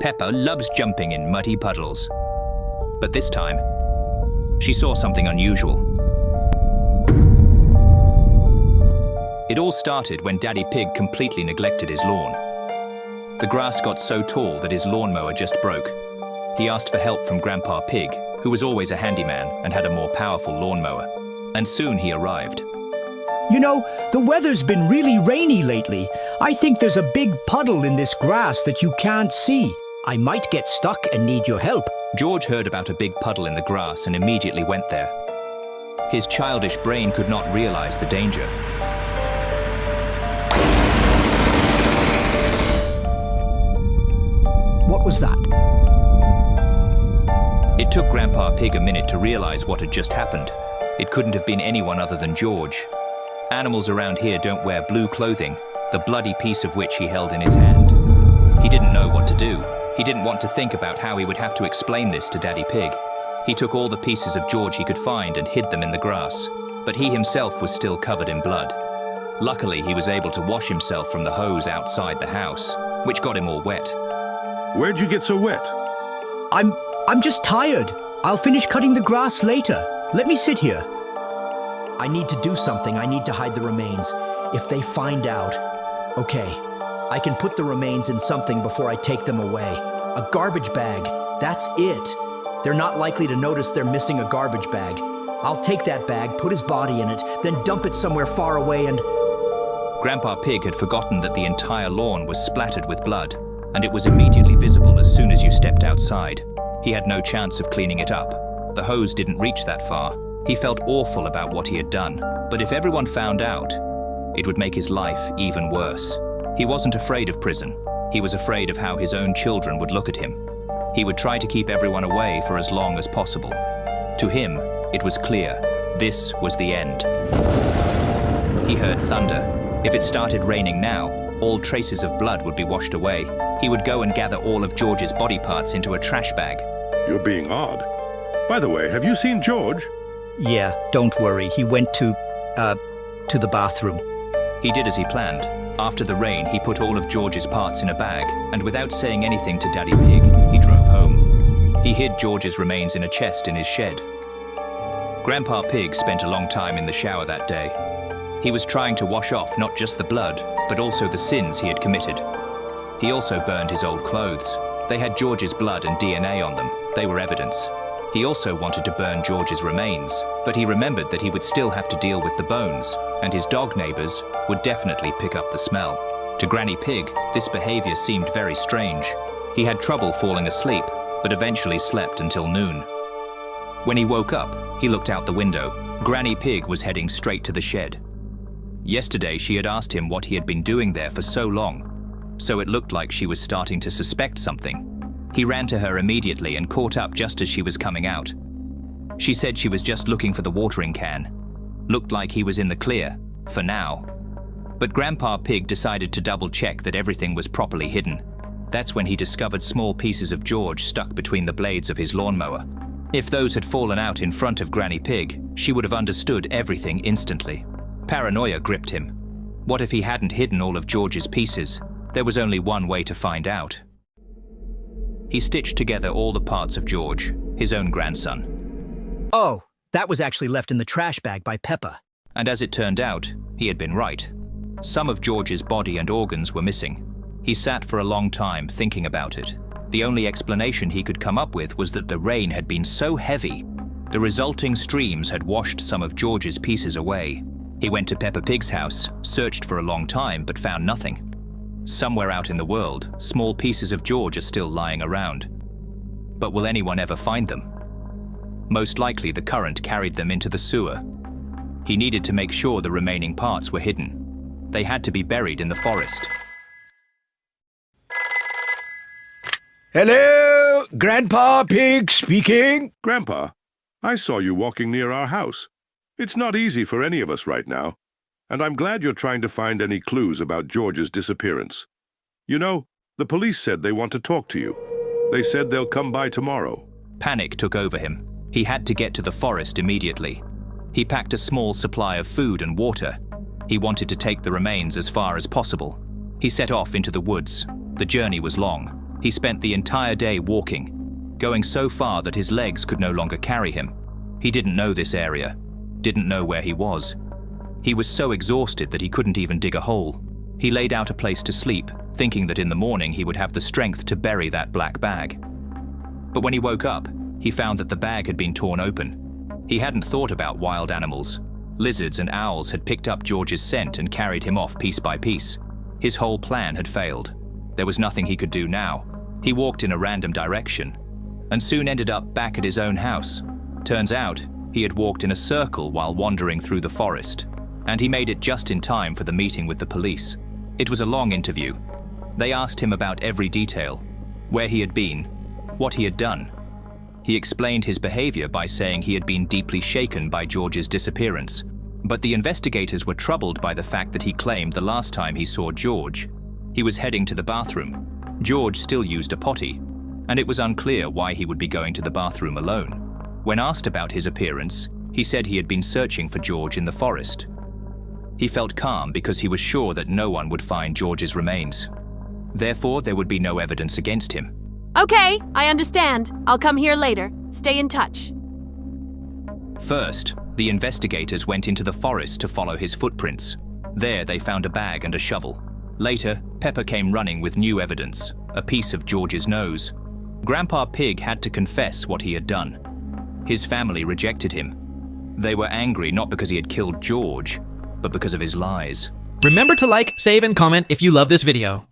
Peppa loves jumping in muddy puddles. But this time, she saw something unusual. It all started when Daddy Pig completely neglected his lawn. The grass got so tall that his lawnmower just broke. He asked for help from Grandpa Pig, who was always a handyman and had a more powerful lawnmower. And soon he arrived. You know, the weather's been really rainy lately. I think there's a big puddle in this grass that you can't see. I might get stuck and need your help. George heard about a big puddle in the grass and immediately went there. His childish brain could not realize the danger. What was that? It took Grandpa Pig a minute to realize what had just happened. It couldn't have been anyone other than George. Animals around here don't wear blue clothing, the bloody piece of which he held in his hand. He didn't know what to do. He didn't want to think about how he would have to explain this to Daddy Pig. He took all the pieces of George he could find and hid them in the grass, but he himself was still covered in blood. Luckily, he was able to wash himself from the hose outside the house, which got him all wet. Where'd you get so wet? I'm just tired. I'll finish cutting the grass later. Let me sit here. I need to do something. I need to hide the remains. If they find out... Okay, I can put the remains in something before I take them away. A garbage bag. That's it. They're not likely to notice they're missing a garbage bag. I'll take that bag, put his body in it, then dump it somewhere far away and... Grandpa Pig had forgotten that the entire lawn was splattered with blood, and it was immediately visible as soon as you stepped outside. He had no chance of cleaning it up. The hose didn't reach that far. He felt awful about what he had done, but if everyone found out, it would make his life even worse. He wasn't afraid of prison. He was afraid of how his own children would look at him. He would try to keep everyone away for as long as possible. To him, it was clear. This was the end. He heard thunder. If it started raining now, all traces of blood would be washed away. He would go and gather all of George's body parts into a trash bag. You're being odd. By the way, have you seen George? Yeah, don't worry. He went to the bathroom. He did as he planned. After the rain, he put all of George's parts in a bag, and without saying anything to Daddy Pig, he drove home. He hid George's remains in a chest in his shed. Grandpa Pig spent a long time in the shower that day. He was trying to wash off not just the blood, but also the sins he had committed. He also burned his old clothes. They had George's blood and DNA on them. They were evidence. He also wanted to burn George's remains, but he remembered that he would still have to deal with the bones, and his dog neighbors would definitely pick up the smell. To Granny Pig, this behavior seemed very strange. He had trouble falling asleep, but eventually slept until noon. When he woke up, he looked out the window. Granny Pig was heading straight to the shed. Yesterday, she had asked him what he had been doing there for so long, so it looked like she was starting to suspect something. He ran to her immediately and caught up just as she was coming out. She said she was just looking for the watering can. Looked like he was in the clear, for now. But Grandpa Pig decided to double-check that everything was properly hidden. That's when he discovered small pieces of George stuck between the blades of his lawnmower. If those had fallen out in front of Granny Pig, she would have understood everything instantly. Paranoia gripped him. What if he hadn't hidden all of George's pieces? There was only one way to find out. He stitched together all the parts of George, his own grandson. Oh, that was actually left in the trash bag by Peppa. And as it turned out, he had been right. Some of George's body and organs were missing. He sat for a long time thinking about it. The only explanation he could come up with was that the rain had been so heavy, the resulting streams had washed some of George's pieces away. He went to Peppa Pig's house, searched for a long time, but found nothing. Somewhere out in the world, small pieces of George are still lying around. But will anyone ever find them? Most likely the current carried them into the sewer. He needed to make sure the remaining parts were hidden. They had to be buried in the forest. Hello, Grandpa Pig speaking. Grandpa, I saw you walking near our house. It's not easy for any of us right now, and I'm glad you're trying to find any clues about George's disappearance. You know, the police said they want to talk to you. They said they'll come by tomorrow. Panic took over him. He had to get to the forest immediately. He packed a small supply of food and water. He wanted to take the remains as far as possible. He set off into the woods. The journey was long. He spent the entire day walking, going so far that his legs could no longer carry him. He didn't know this area, didn't know where he was. He was so exhausted that he couldn't even dig a hole. He laid out a place to sleep, thinking that in the morning he would have the strength to bury that black bag. But when he woke up, he found that the bag had been torn open. He hadn't thought about wild animals. Lizards and owls had picked up George's scent and carried him off piece by piece. His whole plan had failed. There was nothing he could do now. He walked in a random direction and soon ended up back at his own house. Turns out, he had walked in a circle while wandering through the forest, and he made it just in time for the meeting with the police. It was a long interview. They asked him about every detail, where he had been, what he had done. He explained his behavior by saying he had been deeply shaken by George's disappearance, but the investigators were troubled by the fact that he claimed the last time he saw George, he was heading to the bathroom. George still used a potty, and it was unclear why he would be going to the bathroom alone. When asked about his appearance, he said he had been searching for George in the forest. He felt calm because he was sure that no one would find George's remains. Therefore, there would be no evidence against him. Okay, I understand. I'll come here later. Stay in touch. First, the investigators went into the forest to follow his footprints. There, they found a bag and a shovel. Later, Pepper came running with new evidence, a piece of George's nose. Grandpa Pig had to confess what he had done. His family rejected him. They were angry not because he had killed George, but because of his lies. Remember to like, save, and comment if you love this video.